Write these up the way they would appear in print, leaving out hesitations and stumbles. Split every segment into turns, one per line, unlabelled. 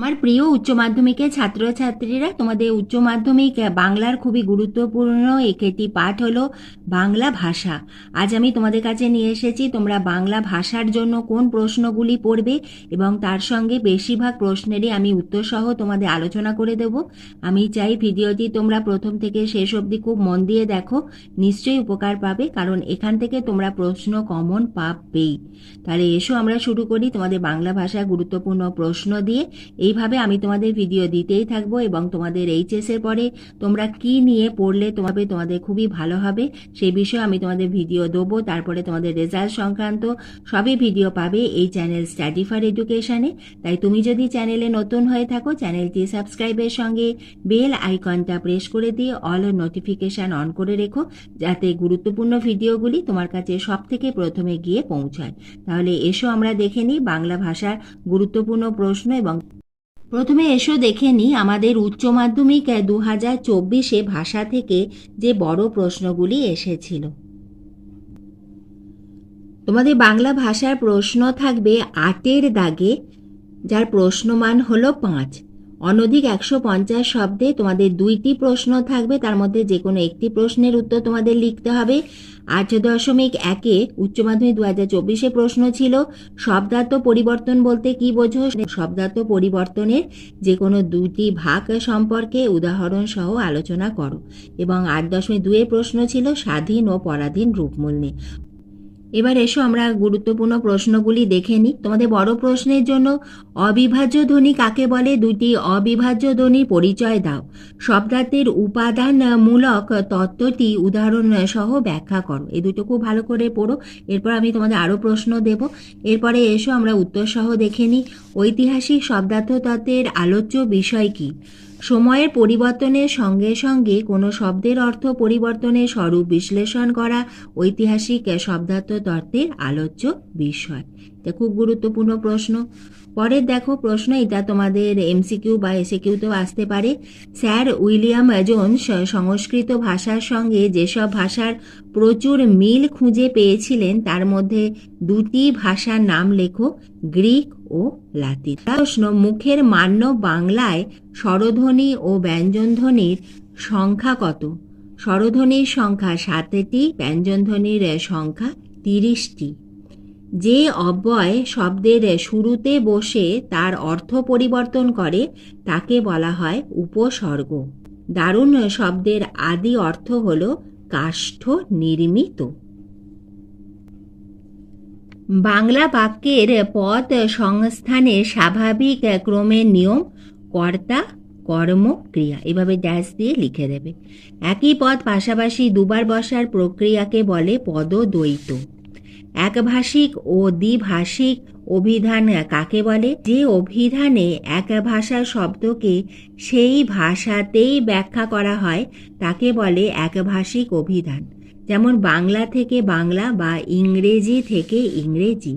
আমার প্রিয় উচ্চ মাধ্যমিকের ছাত্রছাত্রীরা, তোমাদের উচ্চ মাধ্যমিক বাংলার খুবই গুরুত্বপূর্ণ একটি পাঠ হলো বাংলা ভাষা। আজ আমি তোমাদের কাছে নিয়ে এসেছি তোমরা বাংলা ভাষার জন্য কোন প্রশ্নগুলি পড়বে এবং তার সঙ্গে বেশিরভাগ প্রশ্নেরই আমি উত্তর সহ তোমাদের আলোচনা করে দেব। আমি চাই ভিডিওটি তোমরা প্রথম থেকে শেষ অবধি খুব মন দিয়ে দেখো, নিশ্চয়ই উপকার পাবে, কারণ এখান থেকে তোমরা প্রশ্ন কমন পাবেই। তাহলে এসো আমরা শুরু করি তোমাদের বাংলা ভাষার গুরুত্বপূর্ণ প্রশ্ন দিয়ে। এইভাবে আমি তোমাদের ভিডিও দিতেই থাকবো এবং তোমাদের এইচএসের পরে তোমরা কি নিয়ে পড়লে তোমাদের খুবই ভালো হবে সেই বিষয়ে আমি তোমাদের ভিডিও দেবো। তারপরে তোমাদের রেজাল্ট সংক্রান্ত সবই ভিডিও পাবে এই চ্যানেল স্টাডি ফর এডুকেশনে। তাই তুমি যদি চ্যানেলে নতুন হয়ে থাকো, চ্যানেলটি সাবস্ক্রাইবের সঙ্গে বেল আইকনটা প্রেস করে দিয়ে অল নোটিফিকেশান অন করে রেখো, যাতে গুরুত্বপূর্ণ ভিডিওগুলি তোমার কাছে সব থেকে প্রথমে গিয়ে পৌঁছায়। তাহলে এসো আমরা দেখে নিই বাংলা ভাষার গুরুত্বপূর্ণ প্রশ্ন। এবং প্রথমে এসো দেখে নিই আমাদের উচ্চ মাধ্যমিক 2024-এ ভাষা থেকে যে বড় প্রশ্নগুলি এসেছিল। তোমাদের বাংলা ভাষার প্রশ্ন থাকবে 8-এর দাগে, যার প্রশ্নমান হলো 5। অনধিক 150 শব্দে তোমাদের 2টি প্রশ্ন থাকবে, তার মধ্যে যে কোনো একটি প্রশ্নের উত্তর তোমাদের লিখতে হবে। 8.1-এ উচ্চ মাধ্যমিক 2024-এ প্রশ্ন ছিল শব্দার্থ পরিবর্তন বলতে কি বোঝো। শব্দার্থ পরিবর্তনের যে কোনো 2টি ভাগ সম্পর্কে উদাহরণ সহ আলোচনা করো। এবং 8.2-এর প্রশ্ন ছিল স্বাধীন ও পরাধীন রূপমূল নিয়ে। এবার এসো আমরা গুরুত্বপূর্ণ প্রশ্নগুলি দেখে নিই। তোমাদের বড় প্রশ্নের জন্য অবিভাজ্য ধ্বনি কাকে বলে, 2টি অবিভাজ্য ধ্বনির পরিচয় দাও। শব্দার্থের উপাদানমূলক তত্ত্বটি উদাহরণ সহ ব্যাখ্যা করো। এই দুটো খুব ভালো করে পড়ো, এরপর আমি তোমাদের আরও প্রশ্ন দেব। এরপরে এসো আমরা উত্তর সহ দেখে নিই। ঐতিহাসিক শব্দার্থ তত্ত্বের আলোচ্য বিষয় কি? সময়ের পরিবর্তনের সঙ্গে সঙ্গে কোনো শব্দের অর্থ পরিবর্তনের স্বরূপ বিশ্লেষণ করা ঐতিহাসিক শব্দার্থ তত্ত্বের আলোচ্য বিষয়। এটা খুব গুরুত্বপূর্ণ প্রশ্ন। পরের দেখো প্রশ্ন, এটা তোমাদের এমসিকিউ বা এসএকিউতেও আসতে পারে। স্যার উইলিয়াম জোন্স সংস্কৃত ভাষার সঙ্গে যেসব ভাষার প্রচুর মিল খুঁজে পেয়েছিলেন তার মধ্যে 2টি ভাষার নাম লেখো, গ্রিক ও লাতিন। প্রশ্ন, মুখের মান্য বাংলায় স্বরধ্বনি ও ব্যঞ্জনধ্বনির সংখ্যা কত? স্বরধ্বনির সংখ্যা 7টি, ব্যঞ্জনধ্বনির সংখ্যা 30টি। যে অব্যয় শব্দের শুরুতে বসে তার অর্থ পরিবর্তন করে তাকে বলা হয় উপসর্গ। দারুণ শব্দের আদি অর্থ হল কাষ্ঠ নির্মিত। বাংলা বাক্যের পদ সংস্থানের স্বাভাবিক ক্রমের নিয়ম কর্তা কর্ম ক্রিয়া, এভাবে ড্যাশ দিয়ে লিখে দেবে। একই পদ পাশাপাশি দুবার বসার প্রক্রিয়াকে বলে পদদ্বৈত। একভাষিক ও দ্বিভাষিক অভিধান কাকে বলে? যে অভিধানে এক ভাষার শব্দকে সেই ভাষাতেই ব্যাখ্যা করা হয় তাকে বলে একভাষিক অভিধান। যেমন বাংলা থেকে বাংলা বা ইংরেজি থেকে ইংরেজি।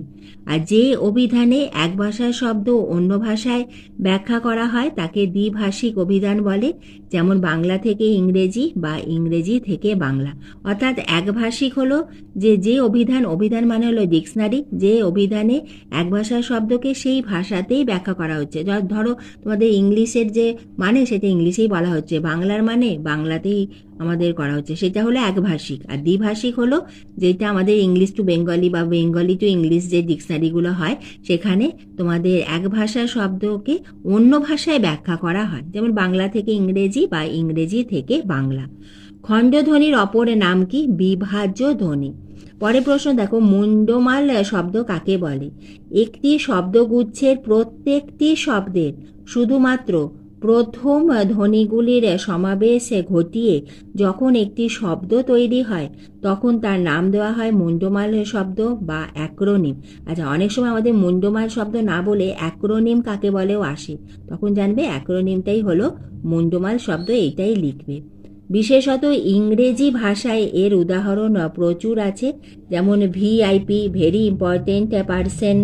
আর যে অভিধানে এক ভাষার শব্দ অন্য ভাষায় ব্যাখ্যা করা হয় তাকে দ্বিভাষিক অভিধান বলে, যেমন বাংলা থেকে ইংরেজি বা ইংরেজি থেকে বাংলা। অর্থাৎ একভাষিক হলো যে অভিধান মানে হলো ডিকশনারি, যে অভিধানে এক ভাষার শব্দকে সেই ভাষাতেই ব্যাখ্যা করা হচ্ছে। ধরো তোমাদের ইংলিশের যে মানে সেটা ইংলিশেই বলা হচ্ছে, বাংলার মানে বাংলাতেই আমাদের করা হচ্ছে, সেটা হলো একভাষিক। আর দ্বিভাষিক হলো যেটা আমাদের ইংলিশ টু বেঙ্গলি বা বেঙ্গলি টু ইংলিশ যে ডিকশনারিগুলো হয় সেখানে তোমাদের এক ভাষার শব্দকে অন্য ভাষায় ব্যাখ্যা করা হয়, যেমন বাংলা থেকে ইংরেজি বা ইংরেজি থেকে বাংলা। খণ্ডধ্বনির অপর নাম কি? বিভাজ্য ধ্বনি। পরে প্রশ্ন দেখো, মুন্ডমাল শব্দ কাকে বলে? একটি শব্দগুচ্ছের প্রত্যেকটি শব্দের শুধুমাত্র প্রথম ধ্বনিগুলির সমাবেশ ঘটিয়ে যখন একটি শব্দ তৈরি হয় তখন তার নাম দেওয়া হয় মুন্ডমাল শব্দ বা অ্যাক্রোনিম। আচ্ছা, অনেক সময় আমাদের মুন্ডমাল শব্দ না বলে অ্যাক্রোনিম কাকে বলেও আসে, তখন জানবে অ্যাক্রোনিমটাই হলো মুন্ডমাল শব্দ, এইটাই লিখবে। বিশেষত ইংরেজি ভাষায় এর উদাহরণ প্রচুর আছে, যেমন VIP, very important person,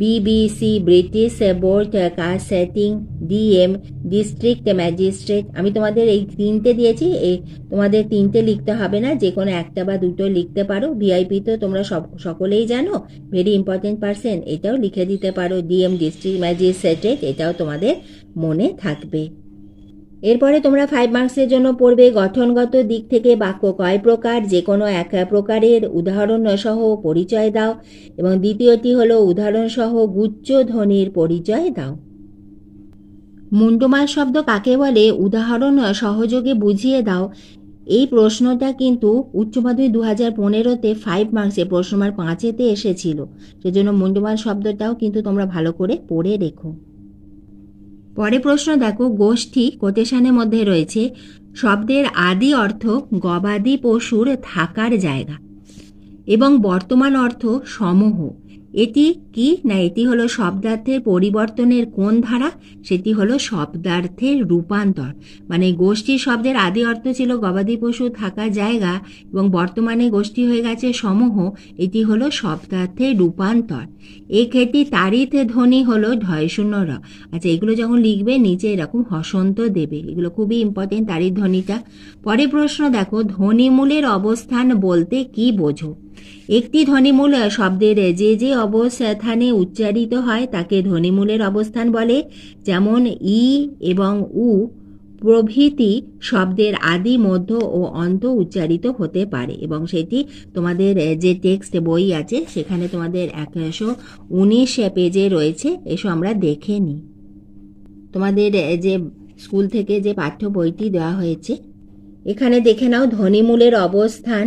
BBC, British broadcasting, DM, district magistrate. আমি তোমাদের এই তিনটে দিয়েছি, এই তোমাদের তিনটে লিখতে হবে না, যে কোনো একটা বা দুটো লিখতে পারো। ভিআইপি তো তোমরা সকলেই জানো, ভেরি ইম্পর্টেন্ট পারসন এটাও লিখে দিতে পারো, ডিএম ডিস্ট্রিক্ট ম্যাজিস্ট্রেট এটাও তোমাদের মনে থাকবে। এরপরে তোমরা 5 মার্কসের জন্য পড়বে গঠনগত দিক থেকে বাক্য কয় প্রকার, যে কোনো এক প্রকারের উদাহরণ সহ পরিচয় দাও, এবং দ্বিতীয়টি হলো উদাহরণ সহ গুচ্ছ ধ্বনির পরিচয় দাও। মুন্ডমাল শব্দ কাকে বলে উদাহরণ সহযোগে বুঝিয়ে দাও। এই প্রশ্নটা কিন্তু উচ্চ মাধ্যমিক 2015-তে 5 মার্কসে প্রশ্নমার 5-এতে এসেছিল, সেজন্য মুন্ডমাল শব্দটাও কিন্তু তোমরা ভালো করে পড়ে রেখো। পরে প্রশ্ন দেখো, গোষ্ঠী কোটেশনের মধ্যে রয়েছে শব্দের আদি অর্থ গবাদি পশুর থাকার জায়গা এবং বর্তমান অর্থ সমূহ। এটি কি না, এটি হলো শব্দার্থের পরিবর্তনের কোন ধারা, সেটি হলো শব্দার্থের রূপান্তর। মানে গোষ্ঠী শব্দের আদি অর্থ ছিল গবাদি পশু থাকার জায়গা এবং বর্তমানে গোষ্ঠী হয়ে গেছে সমূহ, এটি হলো শব্দার্থের রূপান্তর। এক্ষেত্রে তারিত ধ্বনি হলো ঢয়শূন্য র। আচ্ছা, এগুলো যখন লিখবে নিচে এরকম হসন্ত দেবে, এগুলো খুবই ইম্পর্টেন্ট তারিত ধ্বনিটা। পরে প্রশ্ন দেখো, ধ্বনিমূলের অবস্থান বলতে কি বোঝো। একটি ধ্বনিমূল শব্দের যে যে অবস্থানে উচ্চারিত হয় তাকে ধ্বনিমূলের অবস্থান বলে, যেমন ই এবং উ প্রভৃতি শব্দের আদি, মধ্য ও অন্ত উচ্চারিত হতে পারে, এবং সেটি তোমাদের যে টেক্সট বই আছে সেখানে তোমাদের 119 পেজে রয়েছে, এসো আমরা দেখে নিই। তোমাদের যে স্কুল থেকে যে পাঠ্য বইটি দেওয়া হয়েছে এখানে দেখে নাও ধ্বনিমূলের অবস্থান।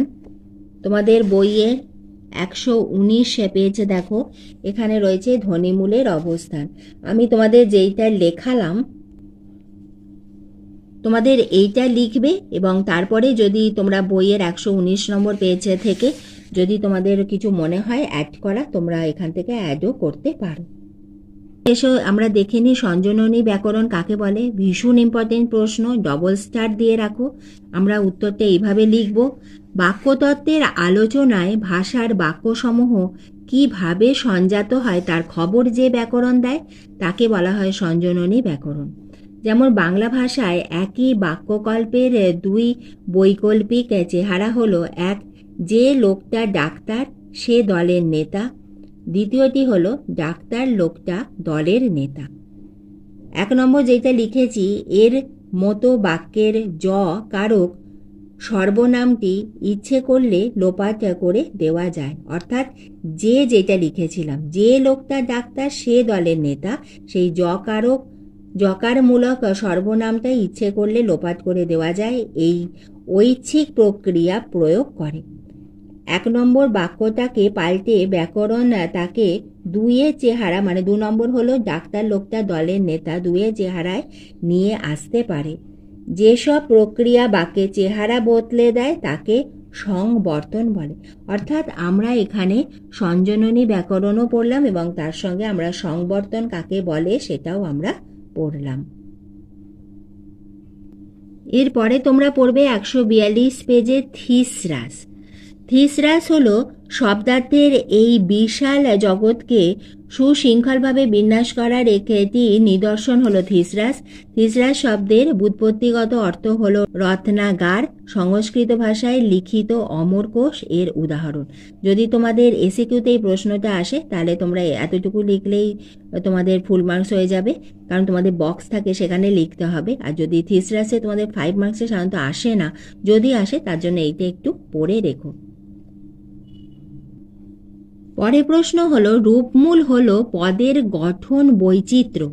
তোমাদের বইয়ের 119 পেজ দেখো, এখানে রয়েছে ধ্বনিমূলের অবস্থান। আমি তোমাদের যেইটা লেখালাম তোমাদের এইটা লিখবে, এবং তারপরে যদি তোমরা বইয়ের 119 নম্বর পেজ থেকে যদি তোমাদের কিছু মনে হয় অ্যাড করা, তোমরা এখান থেকে অ্যাডও করতে পারো। এসো আমরা দেখে নিই সঞ্জননী ব্যাকরণ কাকে বলে। ভীষণ ইম্পর্টেন্ট প্রশ্ন, ডবল স্টার দিয়ে রাখো। আমরা উত্তরটা এইভাবে লিখব, বাক্যতত্ত্বের আলোচনায় ভাষার বাক্যসমূহ কিভাবে সঞ্জাত হয় তার খবর যে ব্যাকরণ দেয় তাকে বলা হয় সঞ্জননী ব্যাকরণ। যেমন বাংলা ভাষায় একই বাক্যকল্পের দুই বৈকল্পিক চেহারা হলো, এক, যে লোকটা ডাক্তার সে দলের নেতা, দ্বিতীয়টি হলো ডাক্তার লোকটা দলের নেতা। 1 নম্বর যেটা লিখেছি, এর মতো বাক্যের জ কারক সর্বনামটি ইচ্ছে করলে লোপাট করে দেওয়া যায়। অর্থাৎ যে যেটা লিখেছিলাম, যে লোকটা ডাক্তার সে দলের নেতা, সেই জকারমূলক সর্বনামটা ইচ্ছে করলে লোপাট করে দেওয়া যায়, এই ঐচ্ছিক প্রক্রিয়া প্রয়োগ করে। 1 নম্বর বাক্যটাকে পাল্টে ব্যাকরণ তাকে দুইয়ের চেহারা, মানে 2 নম্বর হলো ডাক্তার লোকটা দলের নেতা, দুইয়ের চেহারায় নিয়ে আসতে পারে। যেসব প্রক্রিয়া বাক্যের চেহারা বদলে দেয় তাকে সংবর্তন বলে। অর্থাৎ আমরা এখানে সঞ্জননী ব্যাকরণও পড়লাম এবং তার সঙ্গে আমরা সংবর্তন কাকে বলে সেটাও আমরা পড়লাম। এরপরে তোমরা পড়বে 142 পেজে থিসরাস। থিসরাস হলো শব্দার্থের এই বিশাল জগৎকে সুশৃঙ্খলভাবে বিন্যাস করার একটি নিদর্শন হলো থিসরাস। থিসরাস শব্দের ব্যুৎপত্তিগত অর্থ হলো রত্নাগার, সংস্কৃত ভাষায় লিখিত অমরকোষ এর উদাহরণ। যদি তোমাদের এসিকিউতে এই প্রশ্নটা আসে তাহলে তোমরা এতটুকু লিখলেই তোমাদের ফুল মার্কস হয়ে যাবে, কারণ তোমাদের বক্স থাকে সেখানে লিখতে হবে। আর যদি থিসরাসে তোমাদের 5 মার্কসে সাধারণত আসে না, যদি আসে তার জন্য এইটা একটু পড়ে রেখো। পরের প্রশ্ন হলো, রূপমূল হলো পদের গঠন বৈচিত্র্য।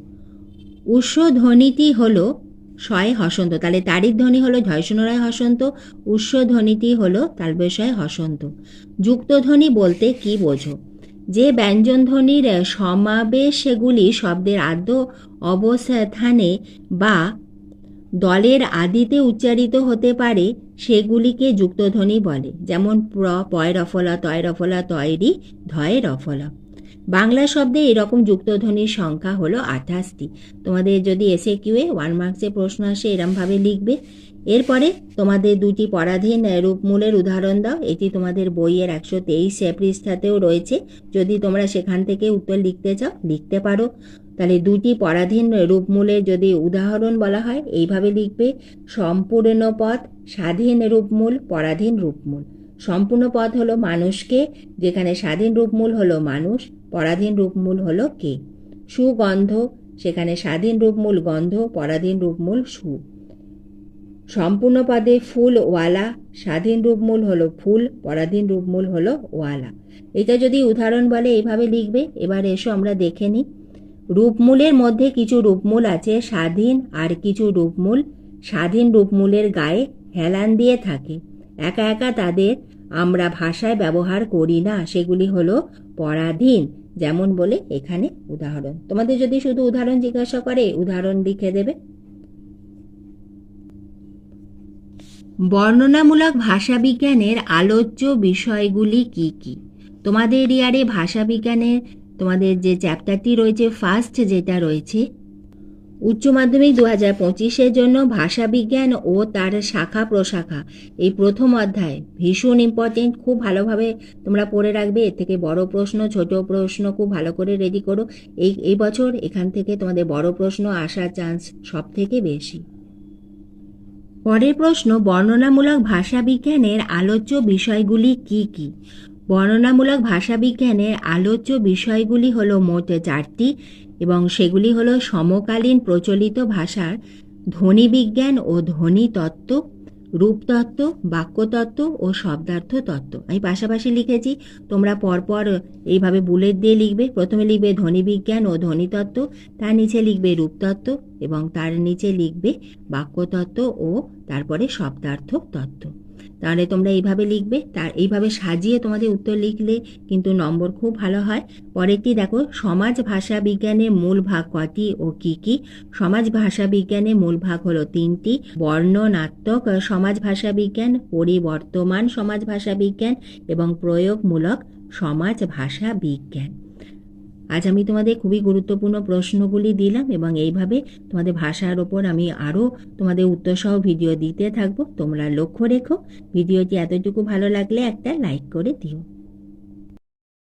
উৎসধ্বনিটি হলো শয় হসন্ত, তাহলে তারিখ ধ্বনি হলো ঢয়শূন্যরায় হসন্ত, উৎসধ্বনিটি হলো তালব্যশয় হসন্ত। যুক্তধ্বনি বলতে কি বোঝো? যে ব্যঞ্জনধ্বনির সমাবেশগুলি শব্দের আদ্য অবস্থানে বা দলের আদিতে উচ্চারিত হতে পারে সেগুলিকে যুক্তধ্বনি বলে। যেমন প্র, পয় রফলা, তয় রফলা, তয়রি, ধয় রফলা। বাংলা শব্দে এরকম যুক্তধ্বনির সংখ্যা হলো 28টি। তোমাদের যদি এসএকিউ এ 1 মার্কসে প্রশ্ন আসে এরমভাবে লিখবে। এরপরে তোমাদের দুটি পরাধীন রূপমূলের উদাহরণ দাও। এটি তোমাদের বইয়ের 123 পৃষ্ঠাতেও রয়েছে। যদি তোমরা সেখান থেকে উত্তর লিখতে চাও লিখতে পারো। তাহলে দুটি পরাধীন রূপমূলের যদি উদাহরণ বলা হয় এইভাবে লিখবে: সম্পূর্ণ পদ, স্বাধীন রূপমূল, পরাধীন রূপমূল। সম্পূর্ণ পদ হলো মানুষকে, যেখানে স্বাধীন রূপমূল হলো মানুষ, পরাধীন রূপমূল হলো কে। সুগন্ধ, সেখানে স্বাধীন রূপমূল গন্ধ, পরাধীন রূপমূল সু। সম্পূর্ণ পদে ফুলওয়ালা, স্বাধীন রূপমূল হলো ফুল, পরাধীন রূপমূল হলো ওয়ালা। এটা যদি উদাহরণ বলে এইভাবে লিখবে। এবার এসো আমরা দেখে নিই। রূপমূলের মধ্যে কিছু রূপমূল আছে স্বাধীন, আর কিছু রূপমূল স্বাধীন রূপমূলের গায়ে হেলান দিয়ে থাকে। একা একা তাদের আমরা ভাষায় ব্যবহার করি না, সেগুলি হলো পরাধীন। যেমন বলে এখানে উদাহরণ। তোমাদের যদি শুধু উদাহরণ জিজ্ঞাসা করে উদাহরণ লিখে দেবে। বর্ণনামূলক ভাষাবিজ্ঞানের আলোচ্য বিষয়গুলি কি কি? তোমাদের ইয়ারে ভাষাবিজ্ঞানের তোমাদের যে চ্যাপ্টারটি রয়েছে, ফার্স্ট যেটা রয়েছে উচ্চ মাধ্যমিক 2025-এর জন্য ভাষাবিজ্ঞান ও তার শাখা প্রশাখা, এই প্রথম অধ্যায় ভীষণ ইম্পর্টেন্ট। খুব ভালোভাবে তোমরা পড়ে রাখবে। এর থেকে বড় প্রশ্ন, ছোট প্রশ্ন খুব ভালো করে রেডি করো। এই বছর এখান থেকে তোমাদের বড় প্রশ্ন আসার চান্স সব থেকে বেশি। পরের প্রশ্ন, বর্ণনামূলক ভাষাবিজ্ঞানের আলোচ্য বিষয়গুলি কি কি? বর্ণনামূলক ভাষাবিজ্ঞানের আলোচ্য বিষয়গুলি হলো মোট 4টি, এবং সেগুলি হলো সমকালীন প্রচলিত ভাষার ধ্বনিবিজ্ঞান ও ধ্বনিতত্ত্ব, রূপতত্ত্ব, বাক্যতত্ত্ব ও শব্দার্থ তত্ত্ব। আমি পাশাপাশি লিখেছি, তোমরা পরপর এইভাবে বুলেট দিয়ে লিখবে। প্রথমে লিখবে ধ্বনিবিজ্ঞান ও ধ্বনিতত্ত্ব, তার নিচে লিখবে রূপতত্ত্ব, এবং তার নিচে লিখবে বাক্যতত্ত্ব ও তারপরে শব্দার্থ তত্ত্ব। তাহলে তোমরা এইভাবে লিখবে। এইভাবে সাজিয়ে তোমাদের উত্তর লিখলে কিন্তু নম্বর খুব ভালো হয়। পরেরটি দেখো, সমাজ ভাষা বিজ্ঞানের মূল ভাগ কটি ও কি কি? সমাজ ভাষা বিজ্ঞানের মূল ভাগ হলো 3টি: বর্ণনাত্মক সমাজ ভাষা বিজ্ঞান, পরিবর্তমান সমাজ ভাষা বিজ্ঞান এবং প্রয়োগমূলক সমাজ ভাষা বিজ্ঞান। আজ আমি তোমাদের খুবই গুরুত্বপূর্ণ প্রশ্নগুলি দিলাম, এবং এইভাবে তোমাদের ভাষার ওপর আমি আরও তোমাদের উত্তরসহ ভিডিও দিতে থাকবো। তোমরা লক্ষ্য রেখো। ভিডিওটি এতটুকু ভালো লাগলে একটা লাইক করে দিও।